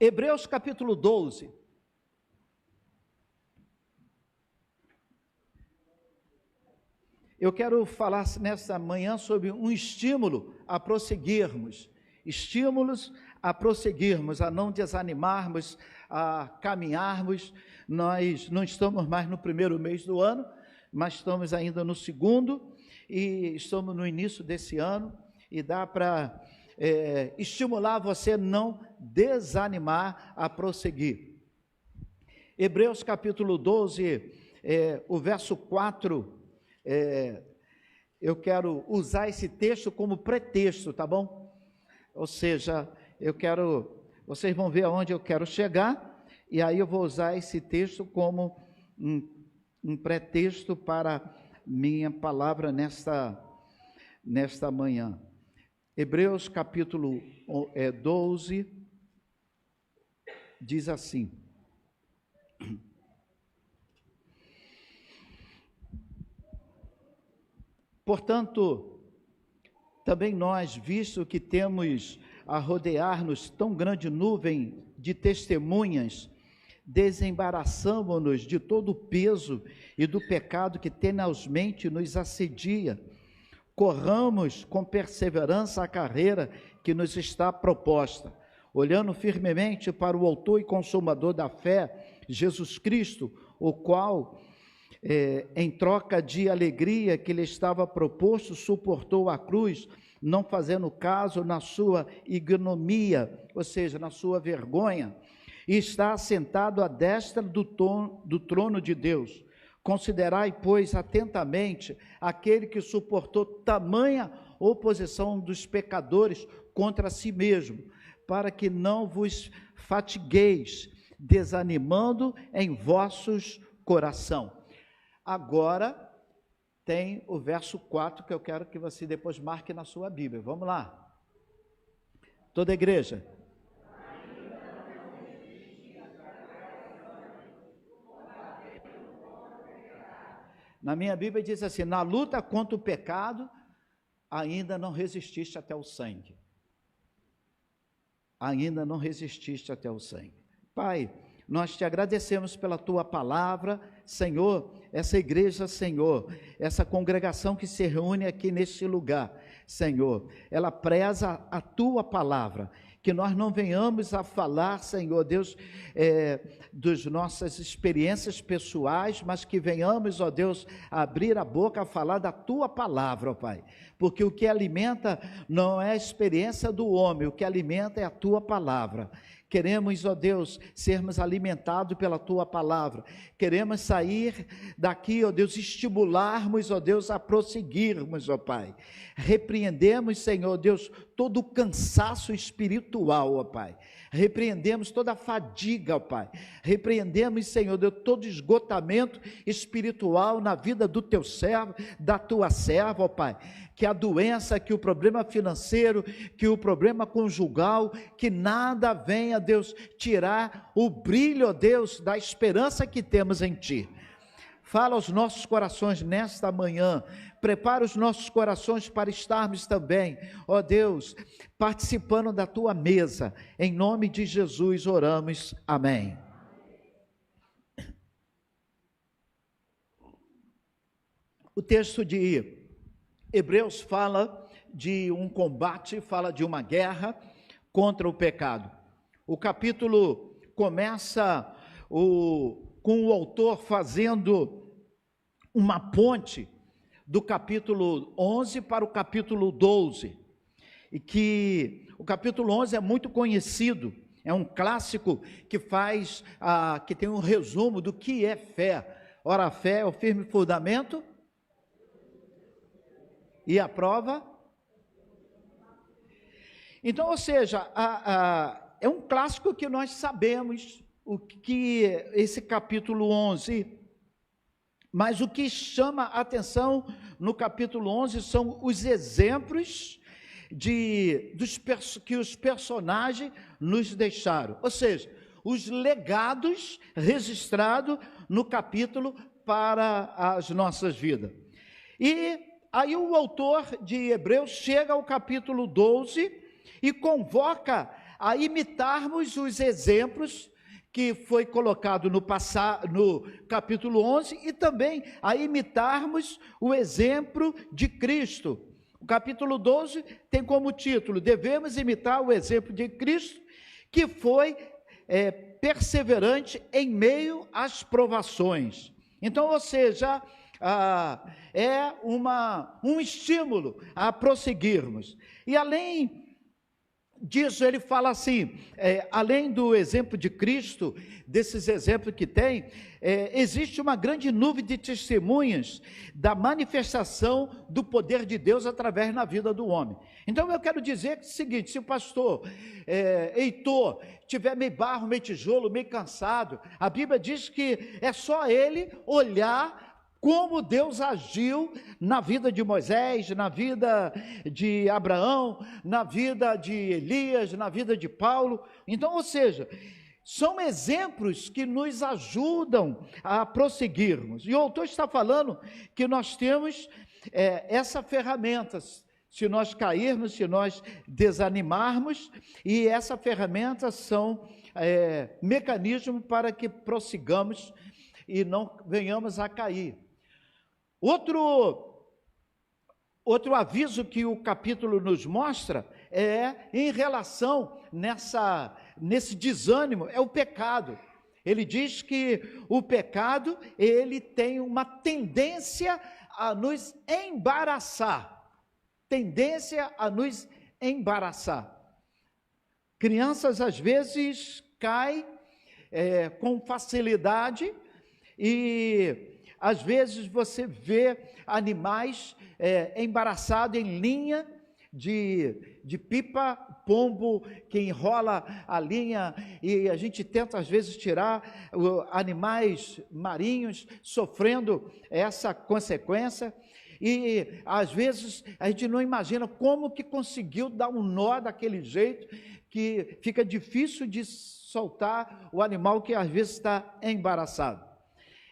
Hebreus capítulo 12. Eu quero falar nessa manhã sobre um estímulo a prosseguirmos, estímulos a prosseguirmos, a não desanimarmos, a caminharmos. Nós não estamos mais no primeiro mês do ano, mas estamos ainda no segundo, e estamos no início desse ano, e dá para estimular você não desanimar a prosseguir. Hebreus capítulo 12, o verso 4, eu quero usar esse texto como pretexto, tá bom? Ou seja, vocês vão ver aonde eu quero chegar, e aí eu vou usar esse texto como um pretexto para minha palavra nesta manhã. Hebreus capítulo 12, diz assim: portanto, também nós, visto que temos a rodear-nos tão grande nuvem de testemunhas, desembaraçamo-nos de todo o peso e do pecado que tenazmente nos assedia. Corramos com perseverança a carreira que nos está proposta, olhando firmemente para o autor e consumador da fé, Jesus Cristo, o qual, em troca de alegria que lhe estava proposto, suportou a cruz, não fazendo caso na sua ignomia, ou seja, na sua vergonha, e está assentado à destra do trono de Deus. Considerai, pois, atentamente aquele que suportou tamanha oposição dos pecadores contra si mesmo, para que não vos fatigueis, desanimando em vossos coração. Agora tem o verso 4 que eu quero que você depois marque na sua Bíblia. Vamos lá. Toda a igreja. Na minha Bíblia diz assim: na luta contra o pecado, ainda não resististe até o sangue. Ainda não resististe até o sangue. Pai, nós te agradecemos pela tua palavra, Senhor, essa igreja, Senhor, essa congregação que se reúne aqui neste lugar, Senhor, ela preza a tua palavra, que nós não venhamos a falar, Senhor Deus, das nossas experiências pessoais, mas que venhamos, ó Deus, a abrir a boca a falar da tua palavra, ó Pai, porque o que alimenta não é a experiência do homem, o que alimenta é a tua palavra. Queremos, ó Deus, sermos alimentados pela tua palavra, queremos sair daqui, ó Deus, estimularmos, ó Deus, a prosseguirmos, ó Pai. Repreendemos, Senhor Deus, todo o cansaço espiritual, ó Pai. Repreendemos toda a fadiga, ó Pai. Repreendemos, Senhor Deus, todo esgotamento espiritual na vida do teu servo, da tua serva, ó Pai. Que a doença, que o problema financeiro, que o problema conjugal, que nada venha, Deus, tirar o brilho, ó Deus, da esperança que temos em Ti. Fala aos nossos corações nesta manhã, prepara os nossos corações para estarmos também, ó Deus, participando da Tua mesa. Em nome de Jesus oramos, amém. O texto de Hebreus fala de um combate, fala de uma guerra contra o pecado. O capítulo começa com o autor fazendo uma ponte do capítulo 11 para o capítulo 12, e que o capítulo 11 é muito conhecido, é um clássico que tem um resumo do que é fé. Ora, a fé é o firme fundamento e a prova. Então, ou seja, é um clássico que nós sabemos o que esse capítulo 11, mas o que chama a atenção no capítulo 11 são os exemplos que os personagens nos deixaram, ou seja, os legados registrados no capítulo para as nossas vidas. E aí o autor de Hebreus chega ao capítulo 12 e convoca a imitarmos os exemplos que foi colocado no capítulo 11 e também a imitarmos o exemplo de Cristo. O capítulo 12 tem como título: devemos imitar o exemplo de Cristo, que foi perseverante em meio às provações. Então, ou seja, é um estímulo a prosseguirmos. E além disso, ele fala assim, além do exemplo de Cristo, desses exemplos que tem, existe uma grande nuvem de testemunhas da manifestação do poder de Deus através na vida do homem. Então eu quero dizer que é o seguinte: se o pastor Heitor tiver meio barro, meio tijolo, meio cansado, a Bíblia diz que é só ele olhar como Deus agiu na vida de Moisés, na vida de Abraão, na vida de Elias, na vida de Paulo. Então, ou seja, são exemplos que nos ajudam a prosseguirmos. E o autor está falando que nós temos essa ferramenta, se nós cairmos, se nós desanimarmos, e essa ferramenta são mecanismos para que prossigamos e não venhamos a cair. Outro aviso que o capítulo nos mostra em relação nesse desânimo, é o pecado. Ele diz que o pecado, ele tem uma tendência a nos embaraçar. Crianças, às vezes, caem com facilidade e às vezes você vê animais embaraçados em linha de pipa, pombo que enrola a linha, e a gente tenta às vezes tirar animais marinhos sofrendo essa consequência, e às vezes a gente não imagina como que conseguiu dar um nó daquele jeito, que fica difícil de soltar o animal que às vezes está embaraçado.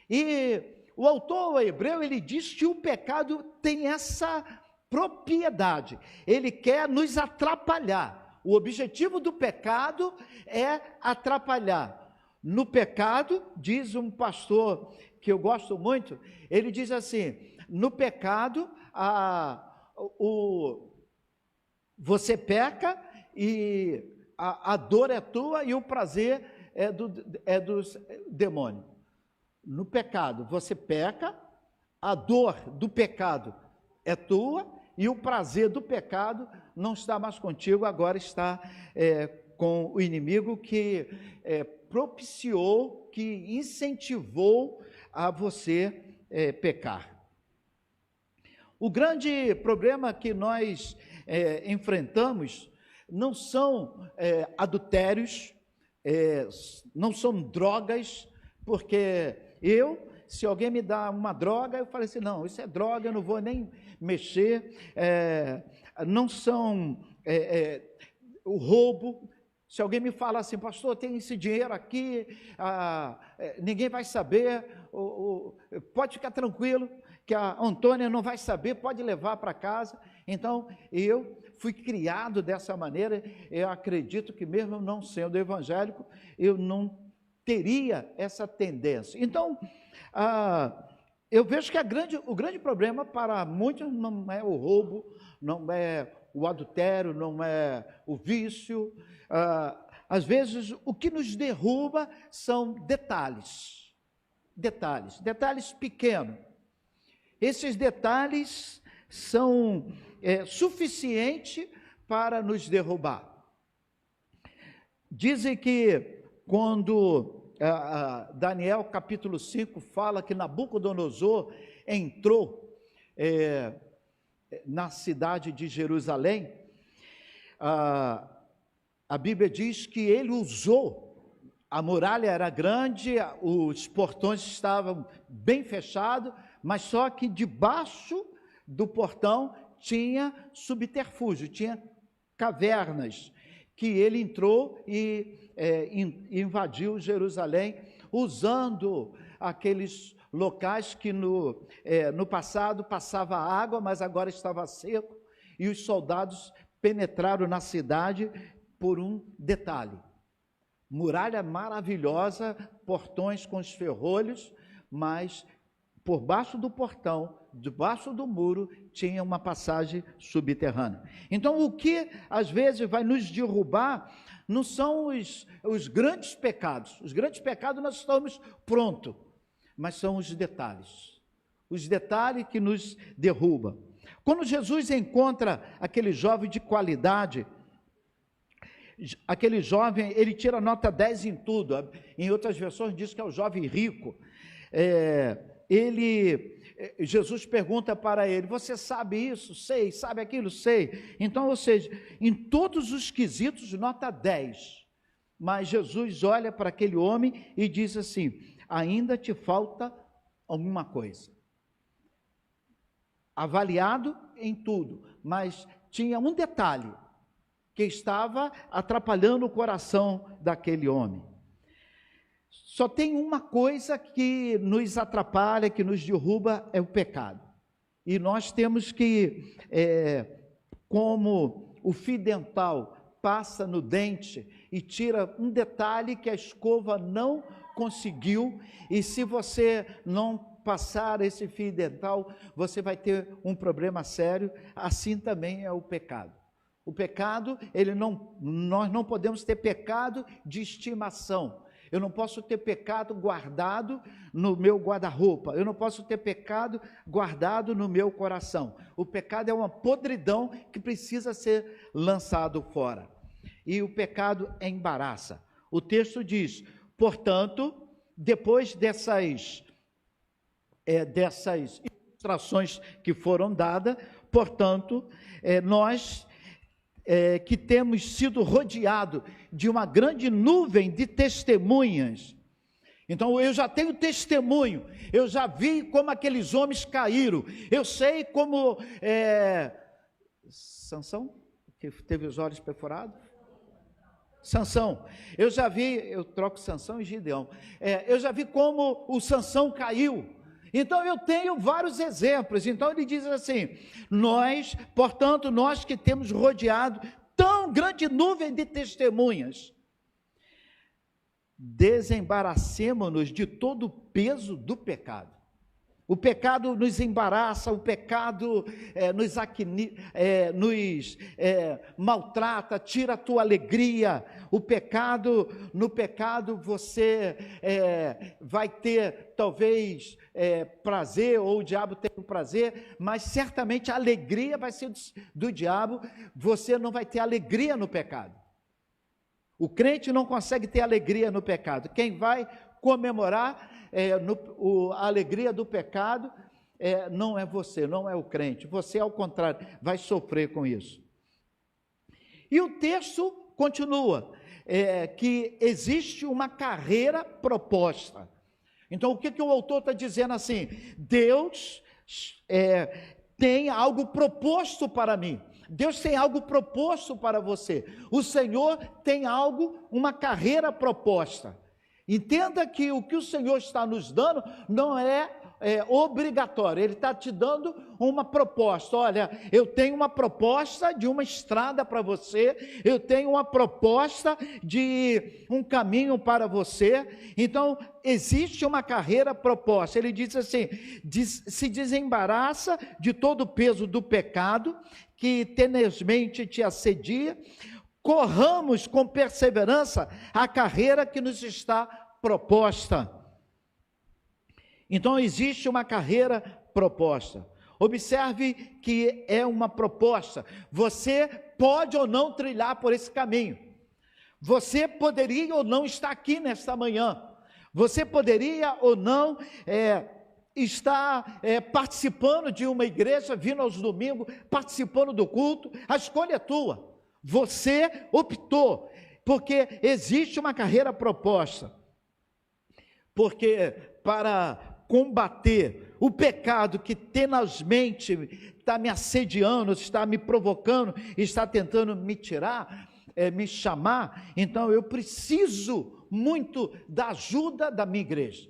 E o autor hebreu, ele diz que o pecado tem essa propriedade, ele quer nos atrapalhar. O objetivo do pecado é atrapalhar. No pecado, diz um pastor que eu gosto muito, ele diz assim: no pecado, você peca e a dor é tua e o prazer é dos demônios. No pecado, você peca, a dor do pecado é tua e o prazer do pecado não está mais contigo, agora está com o inimigo que propiciou, que incentivou a você pecar. O grande problema que nós enfrentamos não são adultérios, não são drogas, porque se alguém me dá uma droga, eu falo assim: não, isso é droga, eu não vou nem mexer. Não são o roubo. Se alguém me fala assim: pastor, tem esse dinheiro aqui, ninguém vai saber, pode ficar tranquilo, que a Antônia não vai saber, pode levar para casa. Então, eu fui criado dessa maneira, eu acredito que mesmo não sendo evangélico, eu não teria essa tendência. Então, eu vejo que o grande problema para muitos não é o roubo, não é o adultério, não é o vício. Às vezes, o que nos derruba são detalhes pequenos. Esses detalhes são suficientes para nos derrubar. Dizem que quando Daniel capítulo 5 fala que Nabucodonosor entrou na cidade de Jerusalém, a Bíblia diz que ele usou, a muralha era grande, os portões estavam bem fechados, mas só que debaixo do portão tinha subterfúgio, tinha cavernas, que ele entrou e invadiu Jerusalém, usando aqueles locais que no passado passava água, mas agora estava seco, e os soldados penetraram na cidade por um detalhe. Muralha maravilhosa, portões com os ferrolhos, mas por baixo do portão, debaixo do muro, tinha uma passagem subterrânea. Então, o que às vezes vai nos derrubar não são os grandes pecados. Os grandes pecados nós estamos prontos, mas são os detalhes. Os detalhes que nos derrubam. Quando Jesus encontra aquele jovem de qualidade, aquele jovem, ele tira nota 10 em tudo. Em outras versões diz que é o jovem rico. Jesus pergunta para ele: você sabe isso? Sei. Sabe aquilo? Sei. Então, ou seja, em todos os quesitos, nota 10. Mas Jesus olha para aquele homem e diz assim: ainda te falta alguma coisa. Avaliado em tudo, mas tinha um detalhe que estava atrapalhando o coração daquele homem. Só tem uma coisa que nos atrapalha, que nos derruba, é o pecado. E nós temos que, como o fio dental passa no dente e tira um detalhe que a escova não conseguiu, e se você não passar esse fio dental, você vai ter um problema sério. Assim também é o pecado. O pecado, nós não podemos ter pecado de estimação. Eu não posso ter pecado guardado no meu guarda-roupa. Eu não posso ter pecado guardado no meu coração. O pecado é uma podridão que precisa ser lançado fora. E o pecado embaraça. O texto diz: portanto, depois dessas ilustrações que foram dadas, portanto, nós que temos sido rodeados de uma grande nuvem de testemunhas. Então, eu já tenho testemunho, eu já vi como aqueles homens caíram, eu sei como Sansão, que teve os olhos perfurados? Sansão, eu já vi, eu troco Sansão e Gideão, eu já vi como o Sansão caiu. Então, eu tenho vários exemplos. Então, ele diz assim: portanto, nós que temos rodeado tão grande nuvem de testemunhas, desembaracemo-nos de todo o peso do pecado. O pecado nos embaraça, o pecado nos maltrata, tira a tua alegria. No pecado você vai ter talvez prazer, ou o diabo tem um prazer, mas certamente a alegria vai ser do diabo. Você não vai ter alegria no pecado. O crente não consegue ter alegria no pecado. Quem vai comemorar a alegria do pecado não é você, não é o crente. Você, ao contrário, vai sofrer com isso. E o texto continua, que existe uma carreira proposta. Então, o que o autor está dizendo assim? Deus tem algo proposto para mim. Deus tem algo proposto para você. O Senhor tem uma carreira proposta. Entenda que o que o Senhor está nos dando não é obrigatório. Ele está te dando uma proposta. Olha, eu tenho uma proposta de uma estrada para você, eu tenho uma proposta de um caminho para você. Então, existe uma carreira proposta. Ele diz assim: se desembaraça de todo o peso do pecado que tenazmente te assedia, corramos com perseverança a carreira que nos está proposta. Então, existe uma carreira proposta. Observe que é uma proposta. Você pode ou não trilhar por esse caminho. Você poderia ou não estar aqui nesta manhã. Você poderia ou não estar participando de uma igreja, vindo aos domingos, participando do culto. A escolha é tua. Você optou, porque existe uma carreira proposta. Porque para combater o pecado que tenazmente está me assediando, está me provocando, está tentando me tirar, me chamar, então eu preciso muito da ajuda da minha igreja.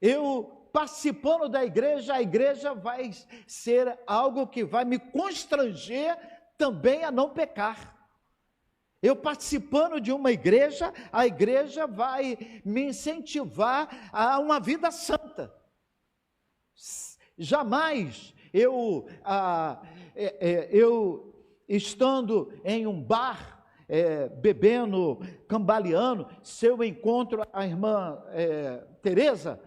Eu participando da igreja, a igreja vai ser algo que vai me constranger também a não pecar. Eu participando de uma igreja, a igreja vai me incentivar a uma vida santa. Jamais eu estando em um bar, bebendo, cambaleando, se eu encontro a irmã Teresa,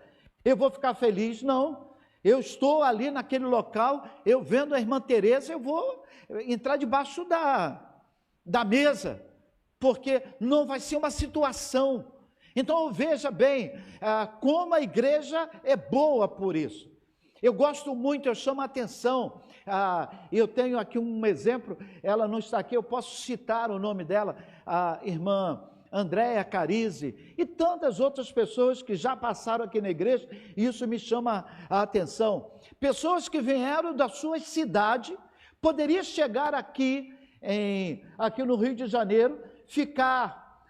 eu vou ficar feliz? Não. Eu estou ali naquele local, eu vendo a irmã Teresa, eu vou entrar debaixo da mesa, porque não vai ser uma situação. Então veja bem, como a igreja é boa por isso. Eu gosto muito, eu chamo a atenção, eu tenho aqui um exemplo, ela não está aqui, eu posso citar o nome dela, a irmã Andréa Carise, e tantas outras pessoas que já passaram aqui na igreja, e isso me chama a atenção. Pessoas que vieram da sua cidade, poderia chegar aqui no Rio de Janeiro, ficar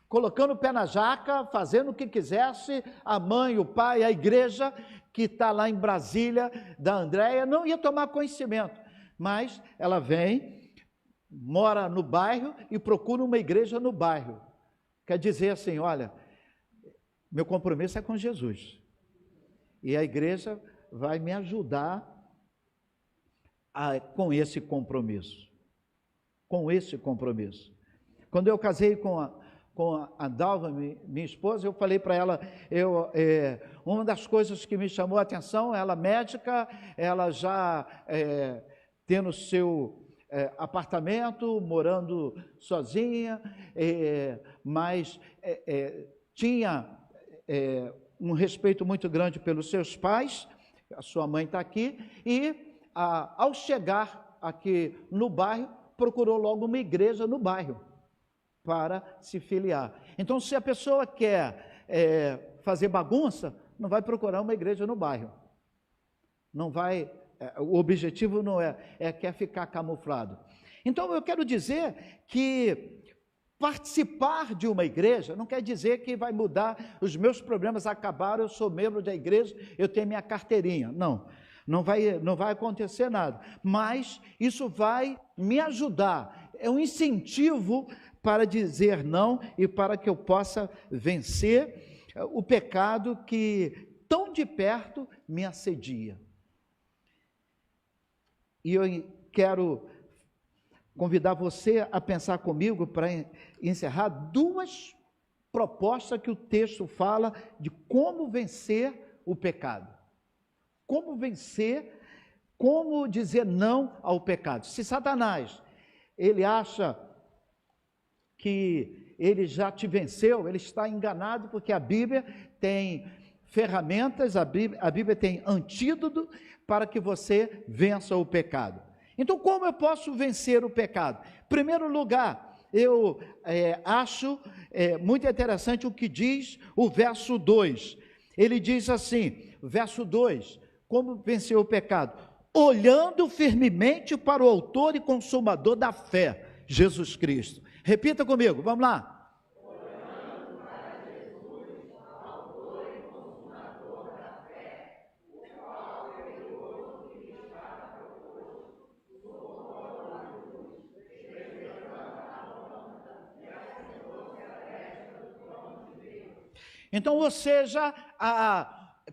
colocando o pé na jaca, fazendo o que quisesse, a mãe, o pai, a igreja que está lá em Brasília, da Andréia, não ia tomar conhecimento, mas ela vem, mora no bairro e procura uma igreja no bairro. Quer dizer assim, olha, meu compromisso é com Jesus, e a igreja vai me ajudar com esse compromisso. Quando eu casei com a Dalva, minha esposa, eu falei para ela, uma das coisas que me chamou a atenção, ela médica, ela já tendo seu apartamento, morando sozinha, mas tinha um respeito muito grande pelos seus pais, a sua mãe está aqui, e ao chegar aqui no bairro, procurou logo uma igreja no bairro, para se filiar. Então, se a pessoa quer fazer bagunça, não vai procurar uma igreja no bairro. Não vai, o objetivo não quer ficar camuflado. Então, eu quero dizer que participar de uma igreja não quer dizer que vai mudar, os meus problemas acabaram, eu sou membro da igreja, eu tenho minha carteirinha. Não vai acontecer nada. Mas isso vai me ajudar. É um incentivo para dizer não e para que eu possa vencer o pecado que tão de perto me assedia. E eu quero convidar você a pensar comigo para encerrar duas propostas que o texto fala de como vencer o pecado. Como vencer, como dizer não ao pecado. Se Satanás, ele acha que ele já te venceu, ele está enganado, porque a Bíblia tem ferramentas, a Bíblia tem antídoto para que você vença o pecado. Então, como eu posso vencer o pecado? Em primeiro lugar, eu acho muito interessante o que diz o verso 2. Ele diz assim, verso 2, como vencer o pecado? Olhando firmemente para o autor e consumador da fé, Jesus Cristo. Repita comigo, vamos lá. Olhando para Jesus, autor e consumador da fé, o qual é glorioso que está proposto, então, ou seja,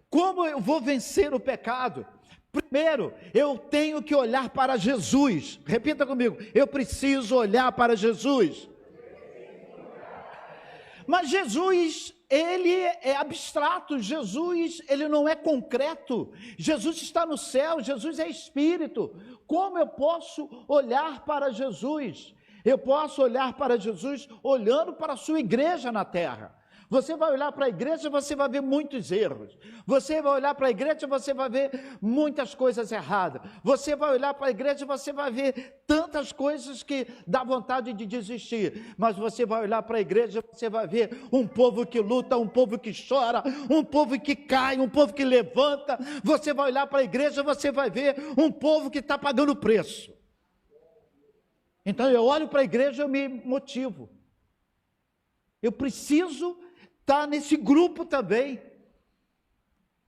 como eu vou vencer o pecado? Primeiro, eu tenho que olhar para Jesus. Repita comigo, eu preciso olhar para Jesus. Mas Jesus, ele é abstrato, Jesus, ele não é concreto. Jesus está no céu, Jesus é Espírito. Como eu posso olhar para Jesus? Eu posso olhar para Jesus olhando para a sua igreja na terra. Você vai olhar para a igreja, você vai ver muitos erros. Você vai olhar para a igreja, você vai ver muitas coisas erradas. Você vai olhar para a igreja, você vai ver tantas coisas que dá vontade de desistir. Mas você vai olhar para a igreja, você vai ver um povo que luta, um povo que chora, um povo que cai, um povo que levanta. Você vai olhar para a igreja, você vai ver um povo que está pagando preço. Então eu olho para a igreja, eu me motivo. Eu preciso estar nesse grupo também.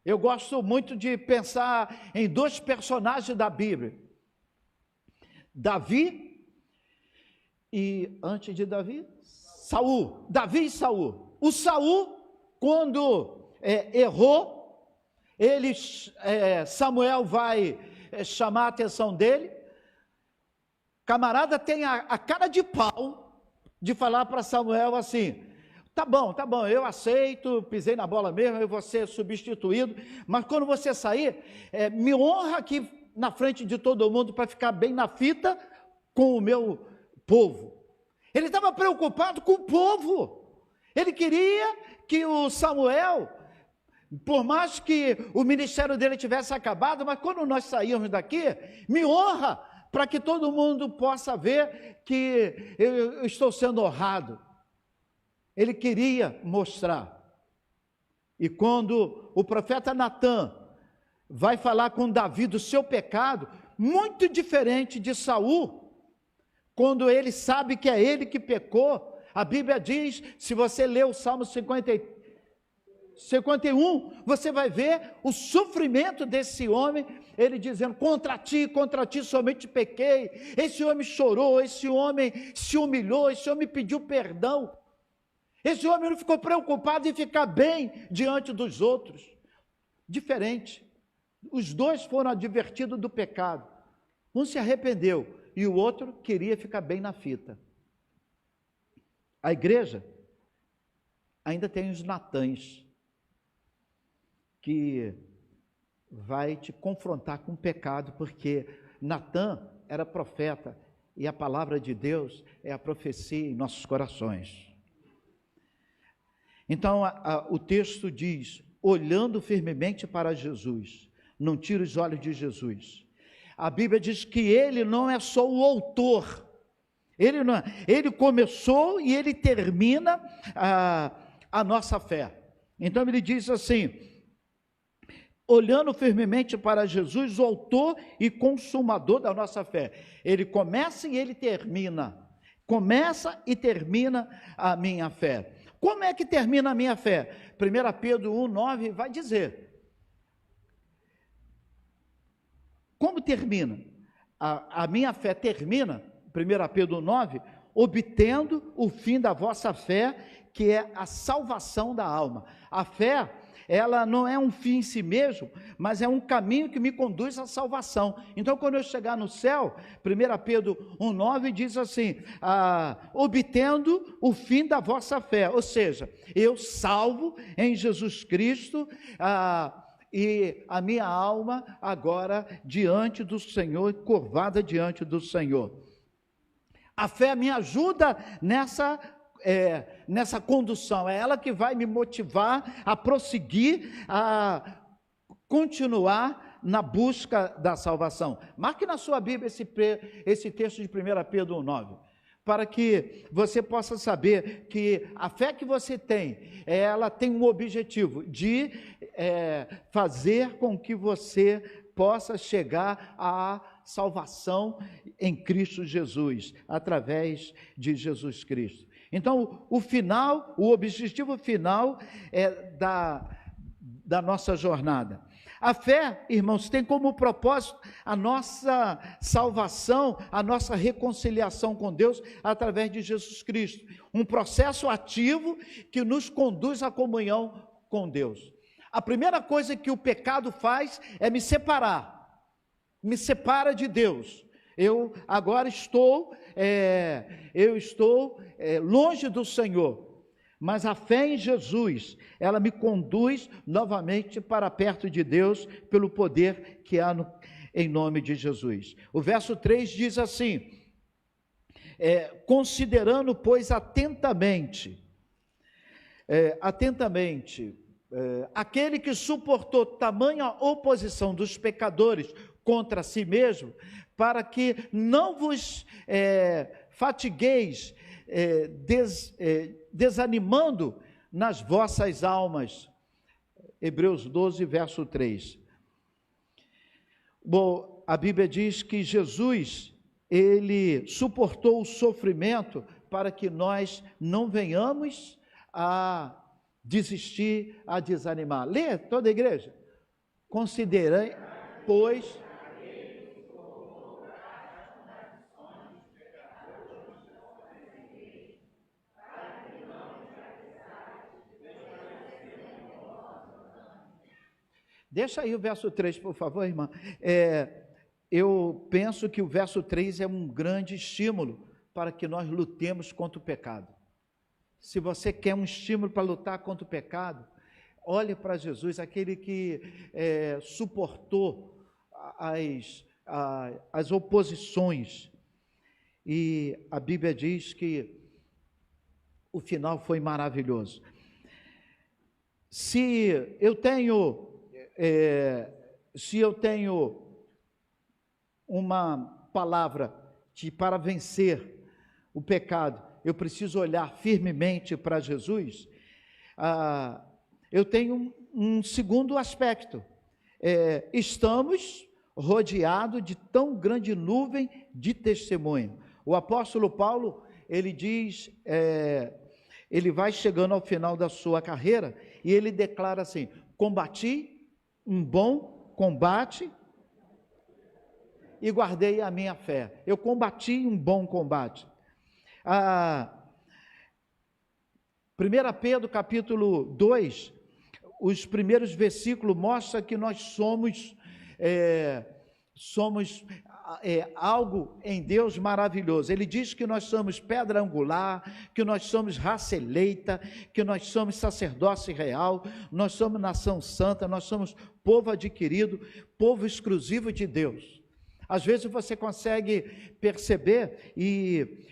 Eu gosto muito de pensar em dois personagens da Bíblia. Davi E antes de Davi, Saul. Davi e Saul. O Saul, quando errou, Samuel vai chamar a atenção dele. Camarada tem a cara de pau de falar para Samuel assim: tá bom, eu aceito, pisei na bola mesmo, eu vou ser substituído, mas quando você sair, me honra aqui na frente de todo mundo para ficar bem na fita com o meu povo. Ele estava preocupado com o povo. Ele queria que o Samuel, por mais que o ministério dele tivesse acabado, mas quando nós sairmos daqui, me honra para que todo mundo possa ver que eu estou sendo honrado. Ele queria mostrar. E quando o profeta Natã vai falar com Davi do seu pecado, muito diferente de Saul, quando ele sabe que é ele que pecou, a Bíblia diz, se você ler o Salmo 51, você vai ver o sofrimento desse homem, ele dizendo: contra ti somente pequei. Esse homem chorou, esse homem se humilhou, esse homem pediu perdão. Esse homem não ficou preocupado em ficar bem diante dos outros. Diferente. Os dois foram advertidos do pecado. Um se arrependeu e o outro queria ficar bem na fita. A igreja ainda tem os Natãs, que vai te confrontar com o pecado, porque Natã era profeta e a palavra de Deus é a profecia em nossos corações. Então o texto diz: olhando firmemente para Jesus, não tira os olhos de Jesus. A Bíblia diz que ele não é só o autor, ele começou e ele termina a nossa fé. Então ele diz assim: olhando firmemente para Jesus, o autor e consumador da nossa fé. Ele começa e ele termina. Começa e termina a minha fé. Como é que termina a minha fé? 1 Pedro 1,9 vai dizer. Como termina? A minha fé termina, 1 Pedro 1,9, obtendo o fim da vossa fé, que é a salvação da alma. A fé, ela não é um fim em si mesmo, mas é um caminho que me conduz à salvação. Então, quando eu chegar no céu, 1 Pedro 1,9 diz assim: obtendo o fim da vossa fé, ou seja, eu salvo em Jesus Cristo, e a minha alma agora diante do Senhor, curvada diante do Senhor. A fé me ajuda nessa condução, é ela que vai me motivar a prosseguir, a continuar na busca da salvação. Marque na sua Bíblia esse texto de 1 Pedro 1,9, para que você possa saber que a fé que você tem, ela tem um objetivo de fazer com que você possa chegar à salvação em Cristo Jesus, através de Jesus Cristo. Então, o objetivo final é da nossa jornada. A fé, irmãos, tem como propósito a nossa salvação, a nossa reconciliação com Deus através de Jesus Cristo. Um processo ativo que nos conduz à comunhão com Deus. A primeira coisa que o pecado faz é me separa de Deus. Eu agora estou longe do Senhor, mas a fé em Jesus, ela me conduz novamente para perto de Deus, pelo poder que há em nome de Jesus. O verso 3 diz assim: considerando, pois, atentamente, aquele que suportou tamanha oposição dos pecadores contra si mesmo, para que não vos fatigueis, desanimando nas vossas almas. Hebreus 12, verso 3. Bom, a Bíblia diz que Jesus, ele suportou o sofrimento para que nós não venhamos a desistir, a desanimar. Lê toda a igreja. Considerei, pois... Deixa aí o verso 3, por favor, irmã. Eu penso que o verso 3 é um grande estímulo para que nós lutemos contra o pecado. Se você quer um estímulo para lutar contra o pecado, olhe para Jesus, aquele que suportou as oposições. E a Bíblia diz que o final foi maravilhoso. Se eu tenho uma palavra para vencer o pecado, eu preciso olhar firmemente para Jesus, eu tenho um segundo aspecto. Estamos rodeados de tão grande nuvem de testemunho. O apóstolo Paulo, ele diz, ele vai chegando ao final da sua carreira, e ele declara assim: combati um bom combate e guardei a minha fé. Eu combati um bom combate. 1 Pedro capítulo 2, os primeiros versículos mostram que nós somos algo em Deus maravilhoso. Ele diz que nós somos pedra angular, que nós somos raça eleita, que nós somos sacerdócio real, nós somos nação santa, nós somos povo adquirido, povo exclusivo de Deus. Às vezes você consegue perceber, e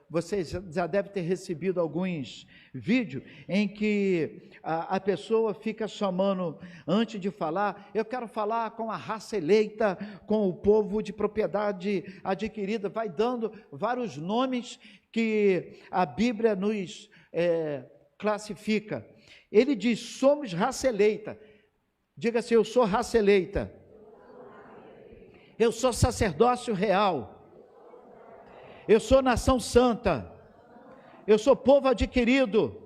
você já deve ter recebido alguns vídeos em que a pessoa fica chamando, antes de falar, eu quero falar com a raça eleita, com o povo de propriedade adquirida, vai dando vários nomes que a Bíblia nos classifica. Ele diz: somos raça eleita. Diga assim: eu sou raça eleita. Eu sou sacerdócio real. Eu sou nação santa. Eu sou povo adquirido.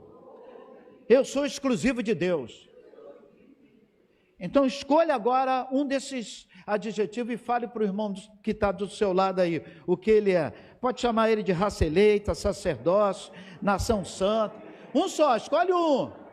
Eu sou exclusivo de Deus. Então escolha agora um desses adjetivos e fale para o irmão que está do seu lado aí o que ele é. Pode chamar ele de raça eleita, sacerdócio, nação santa. Um só, escolhe um.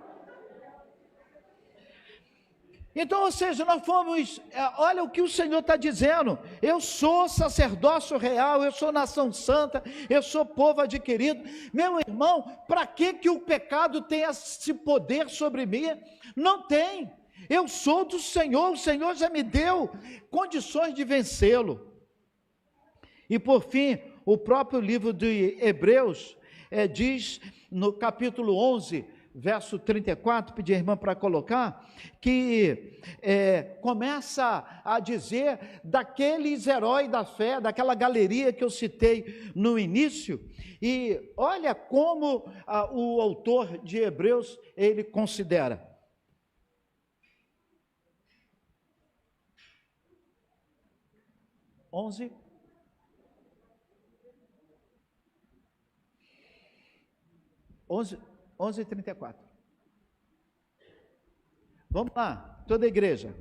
Então, ou seja, nós fomos, olha o que o Senhor está dizendo: eu sou sacerdócio real, eu sou nação santa, eu sou povo adquirido. Meu irmão, para que o pecado tem esse poder sobre mim? Não tem. Eu sou do Senhor, o Senhor já me deu condições de vencê-lo. E por fim, o próprio livro de Hebreus diz no capítulo 11, verso 34, pedi a irmã para colocar, que começa a dizer daqueles heróis da fé, daquela galeria que eu citei no início, e olha como o autor de Hebreus, ele considera. Onze 11:34. Vamos lá, toda a igreja.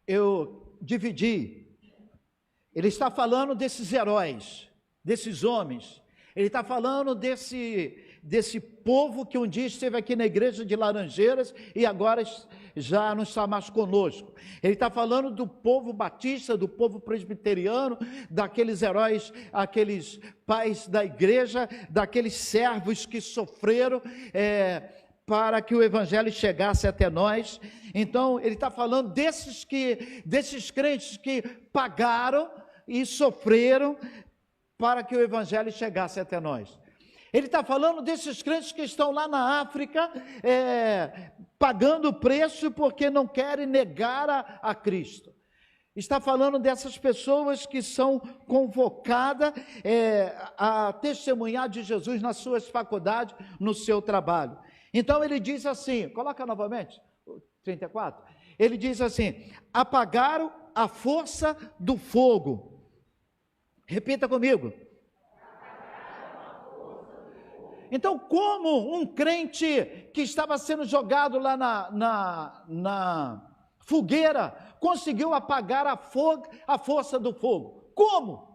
Eu dividi. Ele está falando desses heróis, desses homens. Ele está falando desse povo que um dia esteve aqui na igreja de Laranjeiras e agora já não está mais conosco. Ele está falando do povo batista, do povo presbiteriano, daqueles heróis, aqueles pais da igreja, daqueles servos que sofreram para que o evangelho chegasse até nós. Então ele está falando desses crentes que pagaram e sofreram para que o evangelho chegasse até nós. Ele está falando desses crentes que estão lá na África, pagando o preço porque não querem negar a Cristo. Está falando dessas pessoas que são convocadas a testemunhar de Jesus nas suas faculdades, no seu trabalho. Então ele diz assim, coloca novamente, 34. Ele diz assim: apagaram a força do fogo. Repita comigo. Então, como um crente que estava sendo jogado lá fogueira conseguiu apagar a força do fogo. Como?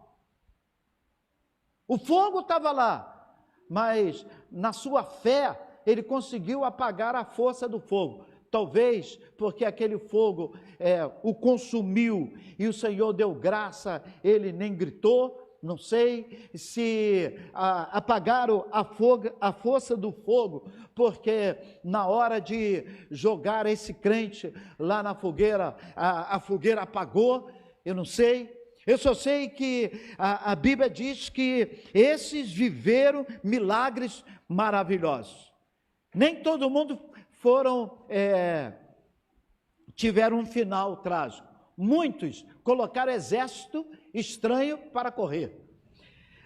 O fogo estava lá, mas na sua fé ele conseguiu apagar a força do fogo. Talvez porque aquele fogo o consumiu e o Senhor deu graça, ele nem gritou. Não sei se apagaram a força do fogo, porque na hora de jogar esse crente lá na fogueira, a fogueira apagou, eu não sei. Eu só sei que a Bíblia diz que esses viveram milagres maravilhosos. Nem todo mundo tiveram um final trágico. Muitos colocaram exército estranho para correr.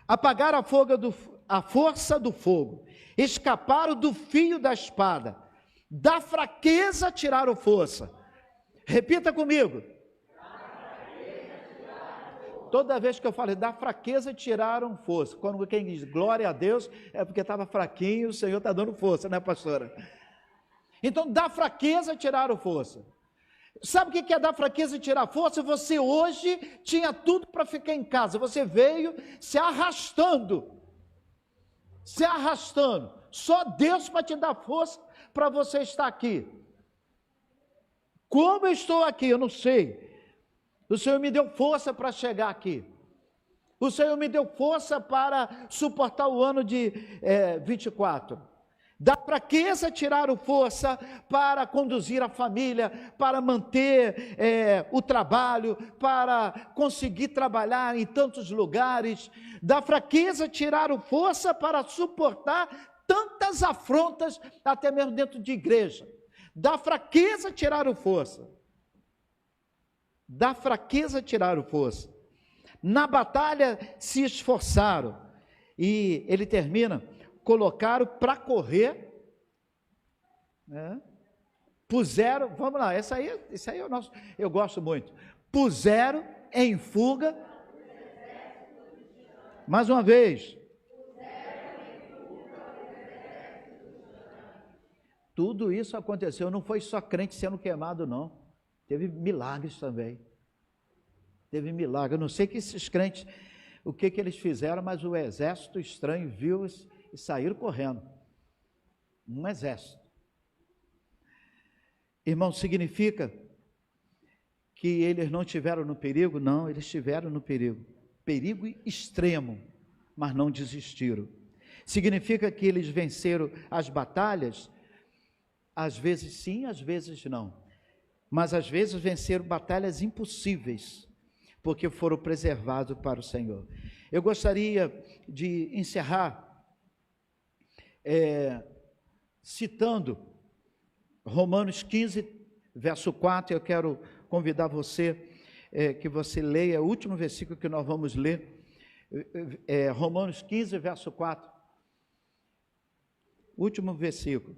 Apagaram a força do fogo. Escaparam do fio da espada. Da fraqueza tiraram força. Repita comigo. Toda vez que eu falo da fraqueza tiraram força. Quando quem diz glória a Deus, é porque estava fraquinho, o Senhor está dando força, né, pastora? Então, da fraqueza tiraram força. Sabe o que é dar fraqueza e tirar força? Você hoje tinha tudo para ficar em casa, você veio se arrastando, só Deus para te dar força para você estar aqui. Como eu estou aqui, eu não sei. O Senhor me deu força para chegar aqui. O Senhor me deu força para suportar o ano de 24. Da fraqueza tiraram força para conduzir a família, para manter o trabalho, para conseguir trabalhar em tantos lugares. Da fraqueza tiraram força para suportar tantas afrontas, até mesmo dentro de igreja. Da fraqueza tiraram força. Da fraqueza tiraram força. Na batalha se esforçaram. E ele termina: colocaram para correr, puseram, vamos lá, isso aí é o nosso, eu gosto muito, puseram em fuga, mais uma vez, tudo isso aconteceu, não foi só crente sendo queimado não, teve milagres também, eu não sei que esses crentes, o que eles fizeram, mas o exército estranho viu e saíram correndo. Um exército. Irmão, significa que eles não estiveram no perigo? Não, eles estiveram no perigo. Perigo extremo, mas não desistiram. Significa que eles venceram as batalhas? Às vezes sim, às vezes não. Mas às vezes venceram batalhas impossíveis, porque foram preservados para o Senhor. Eu gostaria de encerrar citando Romanos 15, verso 4, eu quero convidar você, que você leia o último versículo que nós vamos ler, Romanos 15, verso 4, último versículo.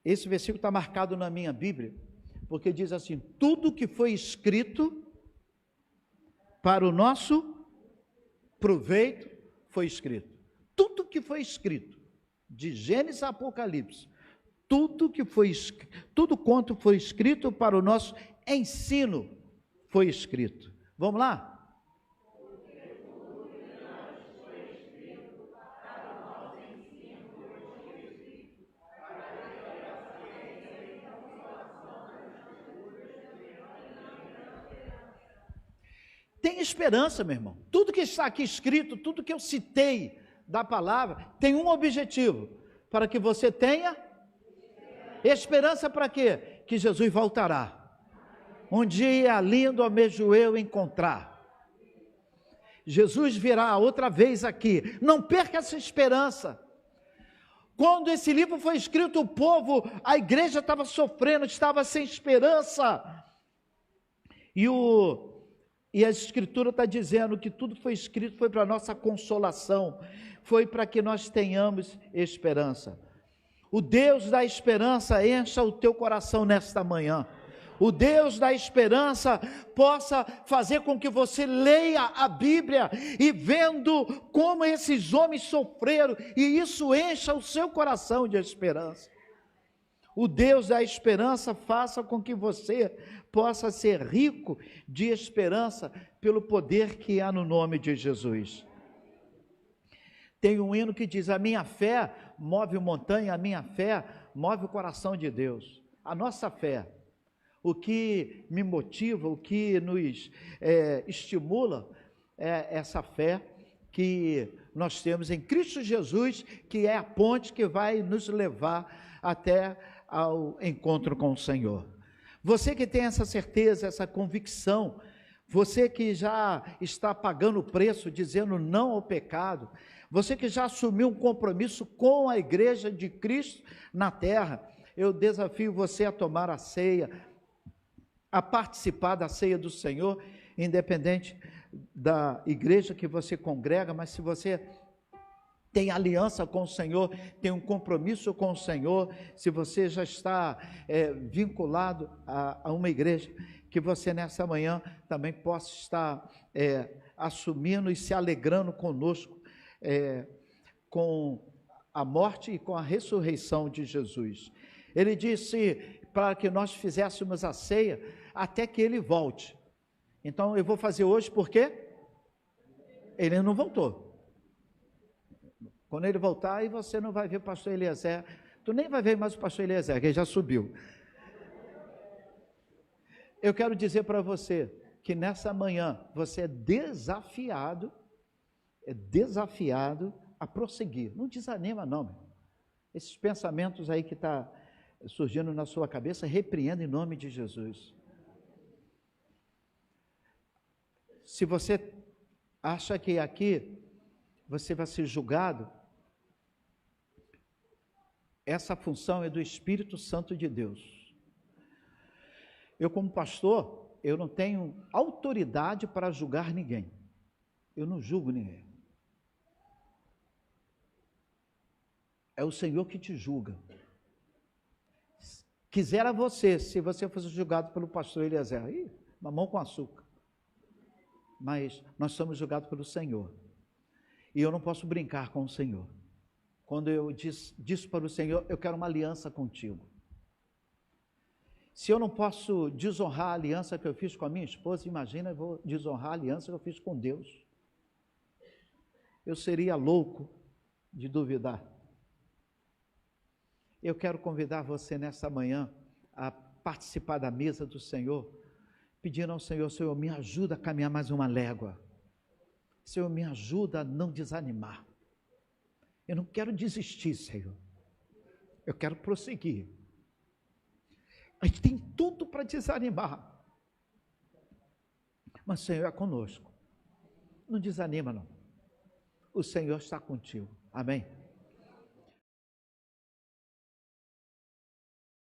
Esse versículo está marcado na minha Bíblia, porque diz assim: tudo que foi escrito para o nosso proveito foi escrito. Tudo que foi escrito, de Gênesis a Apocalipse, tudo quanto foi escrito para o nosso ensino foi escrito. Vamos lá? Tem esperança, meu irmão. Tudo que está aqui escrito, tudo que eu citei da palavra, tem um objetivo: para que você tenha esperança. Para quê? Que Jesus voltará. Um dia lindo almejo eu encontrar. Jesus virá outra vez aqui. Não perca essa esperança. Quando esse livro foi escrito, o povo, a igreja estava sofrendo, estava sem esperança. E a Escritura está dizendo que tudo foi escrito, foi para a nossa consolação, foi para que nós tenhamos esperança. O Deus da esperança encha o teu coração nesta manhã. O Deus da esperança possa fazer com que você leia a Bíblia e vendo como esses homens sofreram, e isso encha o seu coração de esperança. O Deus da esperança faça com que você possa ser rico de esperança pelo poder que há no nome de Jesus. Tem um hino que diz: a minha fé move montanha, a minha fé move o coração de Deus. A nossa fé, o que me motiva, o que nos estimula, é essa fé que nós temos em Cristo Jesus, que é a ponte que vai nos levar até ao encontro com o Senhor. Você que tem essa certeza, essa convicção, você que já está pagando o preço, dizendo não ao pecado, você que já assumiu um compromisso com a igreja de Cristo na terra, eu desafio você a tomar a ceia, a participar da ceia do Senhor, independente da igreja que você congrega, mas se você tem aliança com o Senhor, tem um compromisso com o Senhor, se você já está vinculado a uma igreja, que você nessa manhã também possa estar assumindo e se alegrando conosco, com a morte e com a ressurreição de Jesus. Ele disse para que nós fizéssemos a ceia até que ele volte. Então eu vou fazer hoje porque ele não voltou. Quando ele voltar, aí você não vai ver o pastor Eliezer, tu nem vai ver mais o pastor Eliezer, que ele já subiu. Eu quero dizer para você que nessa manhã você é desafiado a prosseguir. Não desanima não, meu. Esses pensamentos aí que está surgindo na sua cabeça, repreenda em nome de Jesus. Se você acha que aqui você vai ser julgado, essa função é do Espírito Santo de Deus. Eu, como pastor, eu não tenho autoridade para julgar ninguém. Eu não julgo ninguém. É o Senhor que te julga. Quisera você, se você fosse julgado pelo pastor Eliezer, aí, mamão com açúcar. Mas nós somos julgados pelo Senhor. E eu não posso brincar com o Senhor. Quando eu disse para o Senhor, eu quero uma aliança contigo. Se eu não posso desonrar a aliança que eu fiz com a minha esposa, imagina, eu vou desonrar a aliança que eu fiz com Deus. Eu seria louco de duvidar. Eu quero convidar você nessa manhã a participar da mesa do Senhor, pedindo ao Senhor: Senhor, me ajuda a caminhar mais uma légua. Senhor, me ajuda a não desanimar. Eu não quero desistir, Senhor. Eu quero prosseguir. A gente tem tudo para desanimar. Mas o Senhor é conosco. Não desanima, não. O Senhor está contigo. Amém?